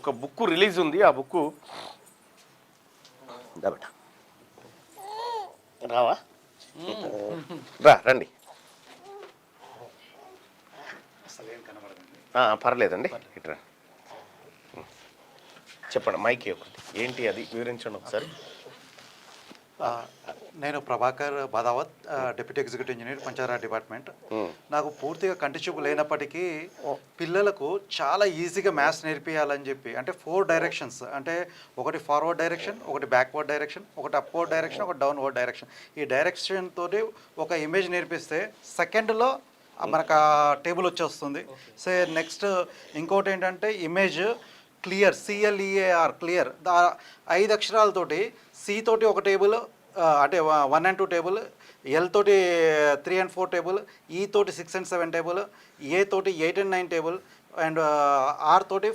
ఒక book release ఉంది. ఆ బుక్ బేట రావా, రండి. పర్లేదండి, ఇట్రా. చెప్పండి, మైక్ ఒకటి ఏంటి అది వివరించండి ఒకసారి. నేను Prabhakar Badavath, deputy executive engineer, Panchayati Raj department. నాకు పూర్తిగా కంటి చూపు లేనప్పటికీ పిల్లలకు చాలా ఈజీగా మ్యాథ్స్ నేర్పియాలని చెప్పి, అంటే 4 డైరెక్షన్స్, అంటే ఒకటి ఫార్వర్డ్ డైరెక్షన్, ఒకటి బ్యాక్వర్డ్ డైరెక్షన్, ఒకటి అప్వర్డ్ డైరెక్షన్, ఒకటి డౌన్వర్డ్ డైరెక్షన్. ఈ డైరెక్షన్ తోటి ఒక ఇమేజ్ నేర్పిస్తే సెకండ్లో మనకు ఆ టేబుల్ వచ్చేస్తుంది. సో నెక్స్ట్ ఇంకోటి ఏంటంటే ఇమేజ్ క్లియర్, CLEAR క్లియర్, 5 అక్షరాలతోటి సి తోటి ఒక టేబుల్, అంటే 1 and 2 టేబుల్, ఎల్ తోటి 3 and 4 టేబుల్, ఈ తోటి 6 and 7 టేబుల్, ఏ తోటి 8 and 9 టేబుల్, అండ్ ఆర్ తోటి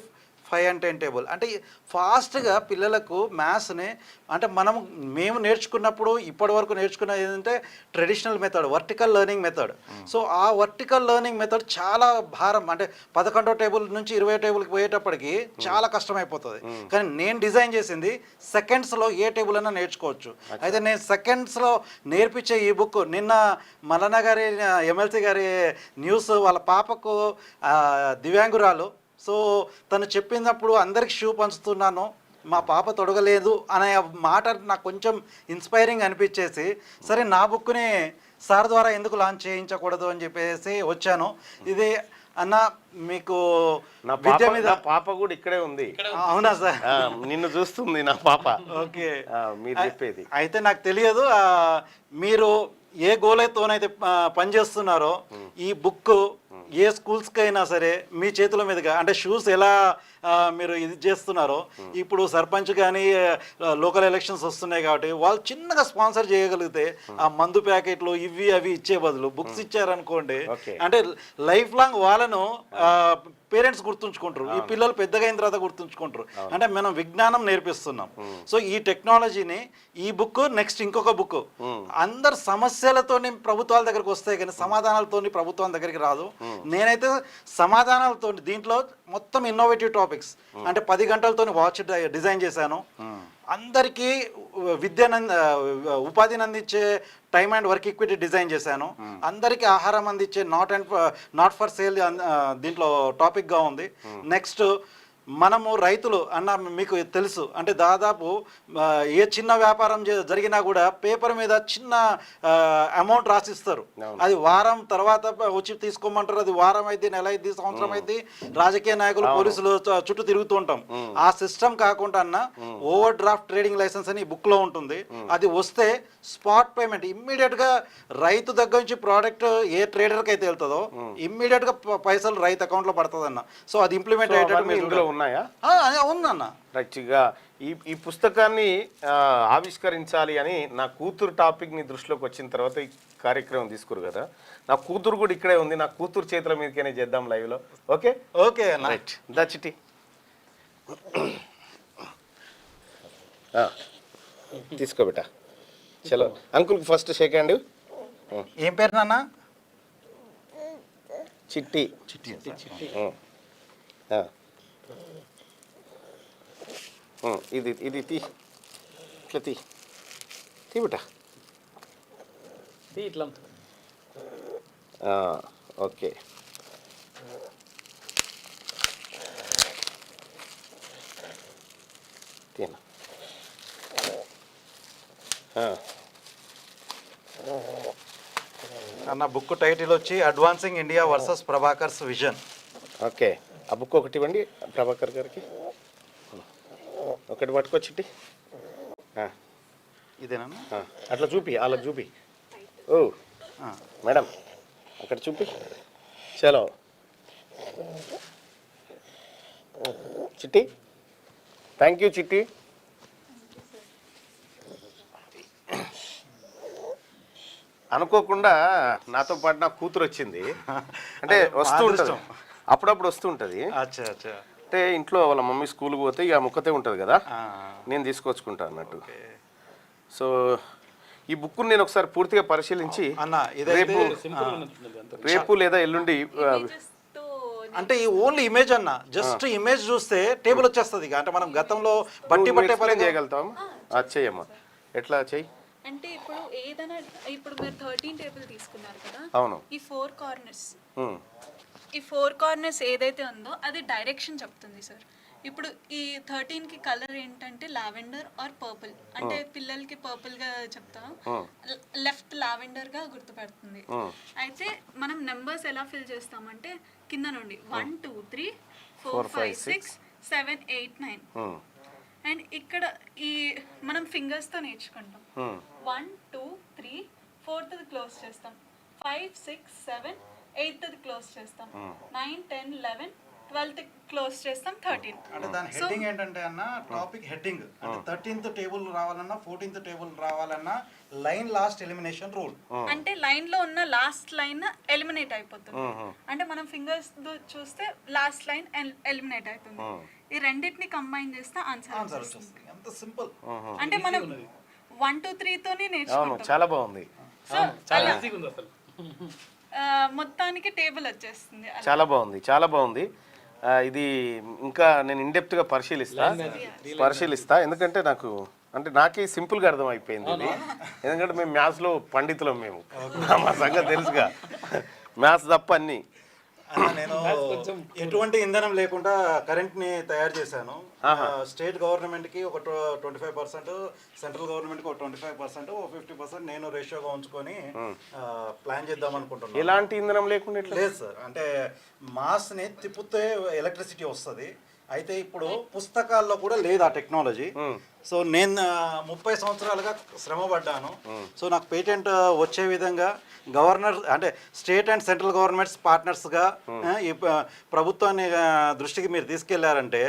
5 and 10 టేబుల్. అంటే ఫాస్ట్గా పిల్లలకు మ్యాథ్స్ని, అంటే మేము నేర్చుకున్నప్పుడు ఇప్పటి వరకు నేర్చుకున్నది ఏంటంటే traditional method, vertical learning method. So ఆ వర్టికల్ లెర్నింగ్ మెథడ్ చాలా భారం, అంటే 11వ టేబుల్ నుంచి 20వ టేబుల్కి పోయేటప్పటికి చాలా కష్టమైపోతుంది. కానీ నేను డిజైన్ చేసింది సెకండ్స్లో ఏ టేబుల్ అయినా నేర్చుకోవచ్చు. అయితే నేను సెకండ్స్లో నేర్పించే ఈ బుక్ నిన్న మల్లన్న గారి, MLC గారి న్యూస్, వాళ్ళ పాపకు దివ్యాంగురాలు. సో తను చెప్పినప్పుడు అందరికి షూ పంచుతున్నాను, మా పాప తొడగలేదు అనే మాట నాకు కొంచెం ఇన్స్పైరింగ్ అనిపించేసి, సరే నా బుక్ని సార్ ద్వారా ఎందుకు లాంచ్ చేయించకూడదు అని చెప్పేసి వచ్చాను. ఇది అన్న మీకు విద్య మీద పాప కూడా ఇక్కడే ఉంది. అవునా సార్? నిన్ను చూస్తుంది నా పాప. ఓకే, మీరు చెప్పేది అయితే నాకు తెలియదు. మీరు ఏ గోలైతోనైతే పనిచేస్తున్నారో ఈ బుక్ ఏ స్కూల్స్కి అయినా సరే మీ చేతుల మీదుగా, అంటే షూస్ ఎలా మీరు ఇది చేస్తున్నారో, ఇప్పుడు సర్పంచ్ కానీ లోకల్ ఎలక్షన్స్ వస్తున్నాయి కాబట్టి వాళ్ళు చిన్నగా స్పాన్సర్ చేయగలిగితే ఆ మందు ప్యాకెట్లు ఇవి అవి ఇచ్చే బదులు బుక్స్ ఇచ్చారనుకోండి, అంటే లైఫ్ లాంగ్ వాళ్ళను పేరెంట్స్ గుర్తుంచుకుంటారు, ఈ పిల్లలు పెద్దగా అయిన తర్వాత గుర్తుంచుకుంటారు. అంటే మనం విజ్ఞానం నేర్పిస్తున్నాం. సో ఈ టెక్నాలజీని, ఈ బుక్ నెక్స్ట్ ఇంకొక బుక్, అందరు సమస్యలతోని ప్రభుత్వాల దగ్గరికి వస్తాయి కానీ సమాధానాలతో ప్రభుత్వం దగ్గరికి రాదు. నేనైతే సమాధానాలతో, దీంట్లో మొత్తం ఇన్నోవేటివ్ టాపిక్స్, అంటే 10 గంటలతో వాచ్ డిజైన్ చేశాను. అందరికీ ఉపాధిని అందించే time and work equity design చేశాను. అందరికీ ఆహారం అందించే నాట్ ఫర్ సేల్ దీంట్లో టాపిక్గా ఉంది. నెక్స్ట్ మనము రైతులు అన్న మీకు తెలుసు, అంటే దాదాపు ఏ చిన్న వ్యాపారం జరిగినా కూడా పేపర్ మీద చిన్న అమౌంట్ రాసిస్తారు. అది వారం తర్వాత వచ్చి తీసుకోమంటారు. అది వారం అయితే, నెల అయితే, సంవత్సరం అయితే, రాజకీయ నాయకులు, పోలీసులు చుట్టూ తిరుగుతూ ఉంటాం. ఆ సిస్టమ్ కాకుండా అన్న ఓవర్ డ్రాఫ్ట్ ట్రేడింగ్ లైసెన్స్ అని బుక్లో ఉంటుంది. అది వస్తే స్పాట్ పేమెంట్ ఇమ్మీడియట్గా రైతు దగ్గర నుంచి ప్రోడక్ట్ ఏ ట్రేడర్కి అయితే వెళ్తుందో ఇమ్మీడియట్గా పైసలు రైతు అకౌంట్లో పడుతుంది అన్న. సో అది ఇంప్లిమెంట్ అయ్యేటట్టు ఉన్నాయా? ఉందన్న. రైట్గా ఈ పుస్తకాన్ని ఆవిష్కరించాలి అని నా కూతురు టాపిక్ని దృష్టిలోకి వచ్చిన తర్వాత ఈ కార్యక్రమం తీసుకురు కదా. నా కూతురు కూడా ఇక్కడే ఉంది. నా కూతురు చేతుల మీదకైనా చేద్దాం లైవ్లో. ఓకే ఓకే రైట్, దా చిట్టి తీసుకోబెట్ట. చలో అంకుల్కి ఫస్ట్ షేక్ హ్యాండ్. ఏం పేరు నాన్న? చిట్టి. ఇది ఇది తీ, ఇట్లా తీ బిడ్డ. ఇట్లా ఓకే. తీనా అన్న బుక్ టైటిల్ వచ్చి advancing India versus Prabhakar's vision. Okay, ఆ బుక్ ఒకటి ఇవ్వండి ప్రభాకర్ గారికి. ఒకటి పట్టుకొచ్చి ఇదేనా? అట్లా చూపి, అలా చూపి. ఓ మేడం అక్కడ చూపి. చలో చిట్టి, థ్యాంక్ యూ చిట్టి. అనుకోకుండా నాతో పాటు నా కూతురు వచ్చింది. అంటే వస్తూ ఉంటుంది, అప్పుడప్పుడు వస్తూ ఉంటుంది. అంటే ఇంట్లో వాళ్ళ మమ్మీ స్కూల్కి పోతే ఇక ముక్కతే ఉంటుంది కదా, నేను తీసుకొచ్చుకుంటా అన్నట్టు. సో ఈ బుక్ నేను ఒకసారి పూర్తిగా పరిశీలించి రేపు లేదా ఎల్లుండి అంటే ఈ ఓన్లీ ఇమేజ్ అన్న, జస్ట్ ఇమేజ్ చూస్తే టేబుల్ వచ్చేస్తుంది ఇక. అంటే మనం గతంలో బట్టి పట్టే పని చేయగలుగుతాం. చెయ్యమ్మా, ఎట్లా చెయ్యి. అంటే ఇప్పుడు ఏదైనా, ఇప్పుడు మీరు 13 టేబుల్ తీసుకున్నారు కదా, అవును. ఈ 4 కార్నర్స్, ఈ 4 కార్నర్స్ ఏదైతే ఉందో అది డైరెక్షన్ చెప్తుంది సార్. ఇప్పుడు ఈ 13 కి కలర్ ఏంటంటే లావెండర్ ఆర్ పర్పుల్, అంటే పిల్లలకి పర్పుల్ గా చెప్తాం, లెఫ్ట్ లావెండర్ గా గుర్తుపెడుతుంది. అయితే మనం నెంబర్స్ ఎలా ఫిల్ చేస్తామంటే కింద నుండి 1 2 3 4 5 6 7 8 9, అండ్ ఇక్కడ ఈ మనం ఫింగర్స్ తో నేర్చుకుంటాం. 1 2 3 4th క్లోజ్ చేస్తాం, 5 6 7 8th క్లోజ్ చేస్తాం, 9 10 11 12th క్లోజ్ చేస్తాం, 13. అంటే దాని హెడ్డింగ్ ఏంటంటే అన్న, టాపిక్ హెడ్డింగ్ అంటే 13th టేబుల్ రావాలన్నా 14th టేబుల్ రావాలన్నా లైన్ లాస్ట్ ఎలిమినేషన్ రూల్. అంటే లైన్ లో ఉన్న లాస్ట్ లైన్ ఎలిమినేట్ అయిపోతుంది. అంటే మనం ఫింగర్స్ చూస్తే లాస్ట్ లైన్ ఎలిమినేట్ అవుతుంది. ఈ రెండింటిని కంబైన్ చేస్తే ఆన్సర్ వస్తుంది. ఎంత సింపుల్. అంటే మనం 1 2 3 తోనే నేర్చుకుంటాం. చాలా బాగుంది. మొత్తానికి టేబుల్ వచ్చేస్తుంది. చాలా బాగుంది, చాలా బాగుంది. ఇది ఇంకా నేను ఇన్డెప్త్గా పరిశీలిస్తా, ఎందుకంటే నాకే సింపుల్గా అర్థం అయిపోయింది ఇది. ఎందుకంటే మేము మ్యాథ్స్లో పండితులం, మేము మా సంగతి తెలుసుగా, మ్యాథ్స్ తప్ప అన్నీ. నేను ఎటువంటి ఇంధనం లేకుండా కరెంట్ ని తయారు చేశాను. స్టేట్ గవర్నమెంట్ కి ఒక 25%, సెంట్రల్ గవర్నమెంట్ కి ఒక 25%, 50% నేను రేషియోగా ఉంచుకొని ప్లాన్ చేద్దాం అనుకుంటున్నాను. ఎలాంటి ఇంధనం లేకుండా లేదు సార్, అంటే మాస్ ని తిప్పితే ఎలక్ట్రిసిటీ వస్తుంది. అయితే ఇప్పుడు పుస్తకాల్లో కూడా లేదు ఆ టెక్నాలజీ. సో నేను 30 సంవత్సరాలుగా శ్రమ పడ్డాను. సో నాకు పేటెంట్ వచ్చే విధంగా గవర్నర్ అంటే స్టేట్ అండ్ సెంట్రల్ గవర్నమెంట్స్ పార్ట్నర్స్గా ఈ ప్రభుత్వాన్ని దృష్టికి మీరు తీసుకెళ్లారంటే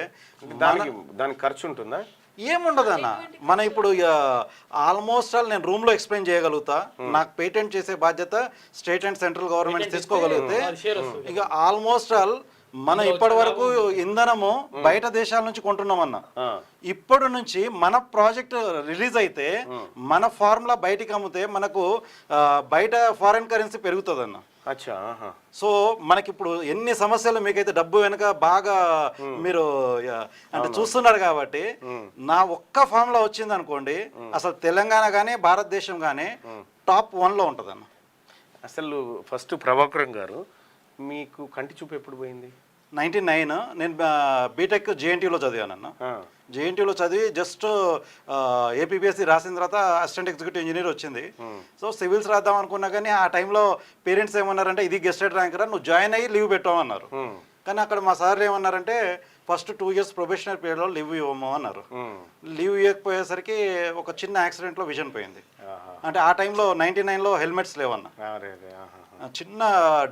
దానికి ఖర్చు ఉంటుందా? ఏముండదు అన్న. మన ఇప్పుడు ఆల్మోస్ట్ ఆల్ నేను రూమ్లో ఎక్స్ప్లెయిన్ చేయగలుగుతా. నాకు పేటెంట్ చేసే బాధ్యత స్టేట్ అండ్ సెంట్రల్ గవర్నమెంట్ తీసుకోగలిగితే ఇక ఆల్మోస్ట్ ఆల్ మనం ఇప్పటి వరకు ఇంధనము బయట దేశాల నుంచి కొంటున్నామన్న. ఇప్పటి నుంచి మన ప్రాజెక్ట్ రిలీజ్ అయితే మన ఫార్ములా బయటికి అమ్మితే మనకు బయట ఫారెన్ కరెన్సీ పెరుగుతుంది అన్న. సో మనకి ఇప్పుడు ఎన్ని సమస్యలు, మీకైతే డబ్బు వెనక బాగా మీరు అంటే చూస్తున్నారు కాబట్టి, నా ఒక్క ఫార్ములా వచ్చింది అనుకోండి, అసలు తెలంగాణ కానీ భారతదేశం కానీ టాప్ 1లో ఉంటుంది అన్న. అసలు ఫస్ట్ ప్రభాకరం గారు, మీకు కంటి చూపు ఎప్పుడు పోయింది? 99. నేను బీటెక్ జేఎన్టీయూలో చదివానన్న. జేఎన్టీయూలో చదివి జస్ట్ ఏపీబీఎస్సీ రాసిన తర్వాత అసిస్టెంట్ ఎగ్జిక్యూటివ్ ఇంజనీర్ వచ్చింది. సో సివిల్స్ రాద్దాం అనుకున్నా కానీ ఆ టైంలో పేరెంట్స్ ఏమన్నారంటే, ఇది గెస్టెడ్ ర్యాంకరా, నువ్వు జాయిన్ అయ్యి లీవ్ పెట్టామన్నారు. కానీ అక్కడ మా సార్ ఏమన్నారంటే, ఫస్ట్ 2 years ప్రొబేషనరీ పీరియడ్లో లీవ్ ఇవ్వము అన్నారు. లీవ్ ఇవ్వకపోయేసరికి ఒక చిన్న యాక్సిడెంట్లో విజన్ పోయింది. అంటే ఆ టైంలో 99లో హెల్మెట్స్ లేవన్న. చిన్న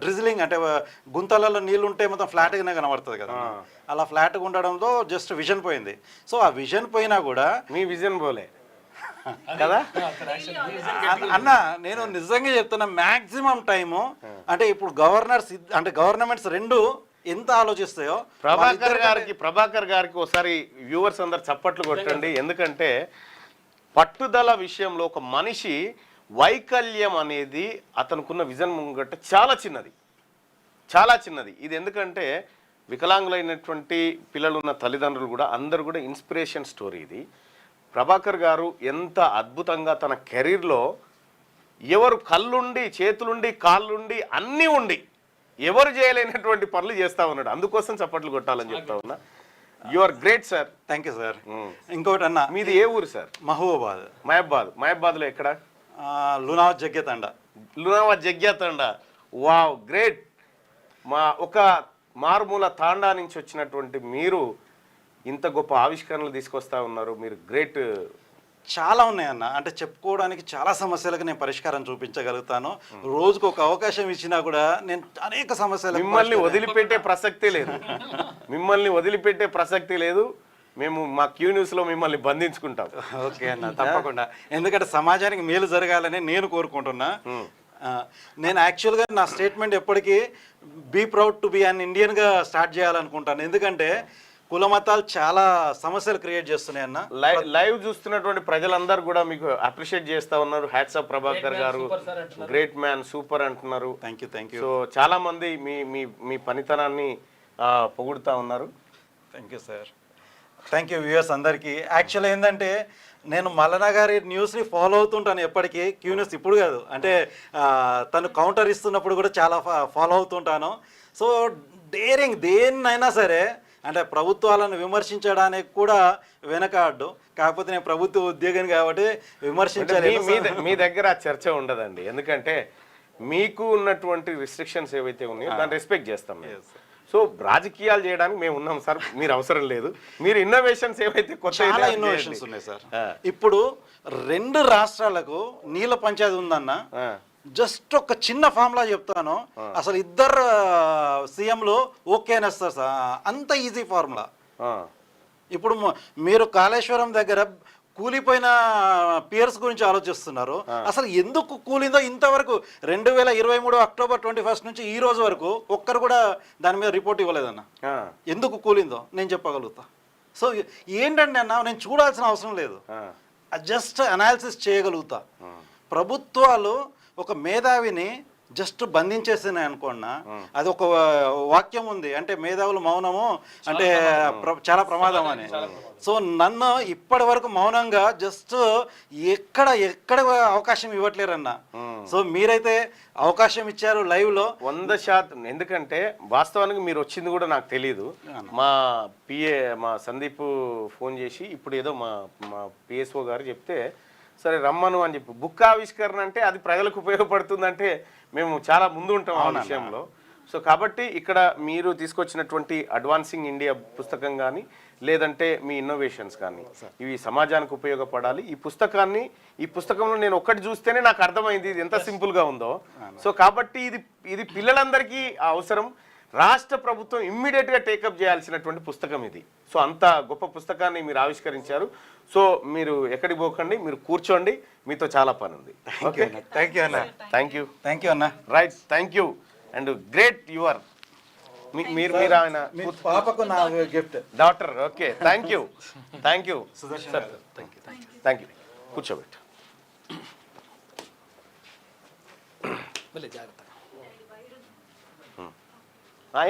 డ్రిజిలింగ్ అంటే గుంతలలో నీళ్ళు ఉంటే మొత్తం ఫ్లాట్గానే కనబడుతుంది కదా, అలా ఫ్లాట్గా ఉండడంతో జస్ట్ విజన్ పోయింది. సో ఆ విజన్ పోయినా కూడా మీ విజన్ పోలే కదా అన్న. నేను నిజంగా చెప్తున్నా, మ్యాక్సిమం టైము అంటే ఇప్పుడు గవర్నమెంట్స్ రెండు ఎంత ఆలోచిస్తాయో. ప్రభాకర్ గారికి ఒకసారి వ్యూవర్స్ అందరు చప్పట్లు కొట్టండి. ఎందుకంటే పట్టుదల విషయంలో ఒక మనిషి వైకల్యం అనేది అతనుకున్న విజన్ ముంగట చాలా చిన్నది. ఇది ఎందుకంటే వికలాంగులైనటువంటి పిల్లలున్న తల్లిదండ్రులు కూడా అందరూ కూడా ఇన్స్పిరేషన్ స్టోరీ ఇది. ప్రభాకర్ గారు ఎంత అద్భుతంగా తన కెరీర్లో ఎవరు కళ్ళుండి, చేతులుండి, కాళ్ళుండి, అన్నీ ఉండి ఎవరు చేయలేనటువంటి పనులు చేస్తూ ఉన్నాడు. అందుకోసం చప్పట్లు కొట్టాలని చెప్తా ఉన్నా. You are great sir. Thank you sir. ఇంకోటి అన్న, మీది ఏ ఊరు సార్? మహబాద్లో ఎక్కడ? లునావత్ జగ్యాతండా. Wow, great. ఒక మారుమూల తాండా నుంచి వచ్చినటువంటి మీరు ఇంత గొప్ప ఆవిష్కరణలు తీసుకొస్తా ఉన్నారు. మీరు గ్రేట్. చాలా ఉన్నాయన్న, అంటే చెప్పుకోవడానికి చాలా సమస్యలకు నేను పరిష్కారం చూపించగలుగుతాను. రోజుకు ఒక అవకాశం ఇచ్చినా కూడా నేను అనేక సమస్యలు. మిమ్మల్ని వదిలిపెట్టే ప్రసక్తి లేదు. మేము మా క్యూ న్యూస్లో మిమ్మల్ని బంధించుకుంటాం. ఓకే అన్న, తప్పకుండా. ఎందుకంటే సమాజానికి మేలు జరగాలని నేను కోరుకుంటున్నా. నేను యాక్చువల్గా నా స్టేట్మెంట్ ఎప్పటికీ be proud to be an ఇండియన్గా స్టార్ట్ చేయాలనుకుంటాను. ఎందుకంటే కుల మతాలు చాలా సమస్యలు క్రియేట్ చేస్తున్నాయి అన్న. లైవ్ చూస్తున్నటువంటి ప్రజలందరూ కూడా మీకు అప్రిషియేట్ చేస్తా ఉన్నారు. హ్యాట్స్ ఆఫ్ ప్రభాకర్ గారు, గ్రేట్ మ్యాన్, సూపర్ అంటున్నారు. Thank you. సో చాలా మంది మీ పనితనాన్ని పొగుడుతూ ఉన్నారు. Thank you sir. Thank you viewers అందరికీ. యాక్చువల్ ఏంటంటే నేను మల్లన్న గారి న్యూస్ని ఫాలో అవుతుంటాను ఎప్పటికీ. క్యూ న్యూస్ ఇప్పుడు కాదు, అంటే తను కౌంటర్ ఇస్తున్నప్పుడు కూడా చాలా ఫాలో అవుతుంటాను. సో డేరింగ్ దేన్నైనా సరే అంటే ప్రభుత్వాలను విమర్శించడానికి కూడా వెనకాడ్డు. కాకపోతే నేను ప్రభుత్వ ఉద్యోగం కాబట్టి విమర్శించాలి. మీ దగ్గర ఆ చర్చ ఉండదండి, ఎందుకంటే మీకు ఉన్నటువంటి రిస్ట్రిక్షన్స్ ఏవైతే ఉన్నాయో దాన్ని రెస్పెక్ట్ చేస్తాం. సో రాజకీయాలు చేయడానికి మేము ఉన్నాం సార్, మీరు అవసరం లేదు. మీరు ఇన్నోవేషన్స్ ఏవైతే కొత్త చాలా ఇన్నోవేషన్స్ ఉన్నాయి సార్. ఇప్పుడు 2 రాష్ట్రాలకు నీళ్ళ పంచాయతీ ఉందన్న. జస్ట్ ఒక చిన్న ఫార్ములా చెప్తాను, అసలు ఇద్దరు సీఎంలు ఓకే అనేస్తారు సార్. అంత ఈజీ ఫార్ములా. ఇప్పుడు మీరు కాళేశ్వరం దగ్గర కూలిపోయిన పియర్స్ గురించి ఆలోచిస్తున్నారు. అసలు ఎందుకు కూలిందో ఇంతవరకు 2023 అక్టోబర్ 21 నుంచి ఈ రోజు వరకు ఒక్కరు కూడా దాని మీద రిపోర్ట్ ఇవ్వలేదన్న. ఎందుకు కూలిందో నేను చెప్పగలుగుతా. సో ఏంటంటే అన్న, నేను చూడాల్సిన అవసరం లేదు, జస్ట్ అనాలిసిస్ చేయగలుగుతా. ప్రభుత్వాలు ఒక మేధావిని జస్ట్ బంధించేసినాయి అనుకోండి. అది ఒక వాక్యం ఉంది, అంటే మేధావులు మౌనము అంటే చాలా ప్రమాదం అని. సో నన్ను ఇప్పటి వరకు మౌనంగా జస్ట్ ఎక్కడ అవకాశం ఇవ్వట్లేరన్న. సో మీరైతే అవకాశం ఇచ్చారు లైవ్ లో 100%. ఎందుకంటే వాస్తవానికి మీరు వచ్చింది కూడా నాకు తెలియదు. మా పిఏ మా సందీప్ ఫోన్ చేసి ఇప్పుడు ఏదో మా పిఎస్ఓ గారు చెప్తే సరే రమ్మను అని చెప్పి, బుక్ ఆవిష్కరణ అంటే అది ప్రజలకు ఉపయోగపడుతుందంటే మేము చాలా ముందు ఉంటాం ఆ విషయంలో. సో కాబట్టి ఇక్కడ మీరు తీసుకొచ్చినటువంటి అడ్వాన్సింగ్ ఇండియా పుస్తకం కానీ లేదంటే మీ ఇన్నోవేషన్స్ కానీ ఇవి సమాజానికి ఉపయోగపడాలి. ఈ పుస్తకంలో నేను ఒక్కటి చూస్తేనే నాకు అర్థమైంది ఇది ఎంత సింపుల్గా ఉందో. సో కాబట్టి ఇది పిల్లలందరికీ అవసరం. రాష్ట్ర ప్రభుత్వం ఇమ్మీడియట్గా టేకప్ చేయాల్సినటువంటి పుస్తకం ఇది. సో అంత గొప్ప పుస్తకాన్ని మీరు ఆవిష్కరించారు. సో మీరు ఎక్కడికి పోకండి, మీరు కూర్చోండి, మీతో చాలా పని ఉంది. ఓకే, థ్యాంక్ యూ అన్న. థ్యాంక్ యూ అన్న. Right, thank you and great your మీరు ఆయన పాపకు నా gift doctor. Okay, thank you sir, thank you. కూర్చోబెట్టు.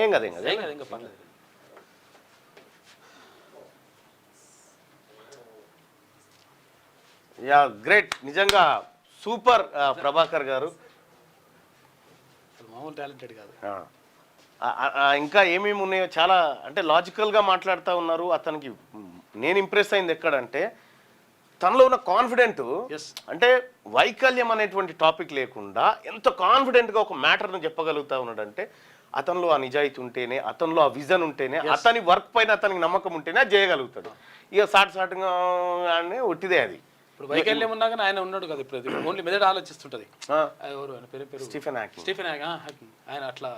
ఏం కదా యా, గ్రేట్, నిజంగా సూపర్ ప్రభాకర్ గారు. మామూలు టాలెంటెడ్ కాదు. ఇంకా ఏమేమి ఉన్నాయో చాలా అంటే లాజికల్గా మాట్లాడుతూ ఉన్నారు. అతనికి నేను ఇంప్రెస్ అయింది ఎక్కడంటే తనలో ఉన్న కాన్ఫిడెంట్, అంటే వైకల్యం అనేటువంటి టాపిక్ లేకుండా ఎంత కాన్ఫిడెంట్గా ఒక మ్యాటర్ను చెప్పగలుగుతా ఉన్నాడంటే అతనిలో ఆ నిజాయితీ ఉంటేనే, అతనిలో ఆ విజన్ ఉంటేనే, అతని వర్క్ పైన అతనికి నమ్మకం ఉంటేనే అది చేయగలుగుతాడు. ఇక సాటుగా ఒట్టిదే అది. ఇప్పుడు వైకల్యం ఉన్నా కానీ ఆయన ఉన్నాడు కదా, ఇప్పుడు ఓన్లీ మెదడు ఆలోచిస్తుంటది. ఎవరు ఆయన పేరు స్టీఫెన్ హాకింగ్. ఆయన అట్లా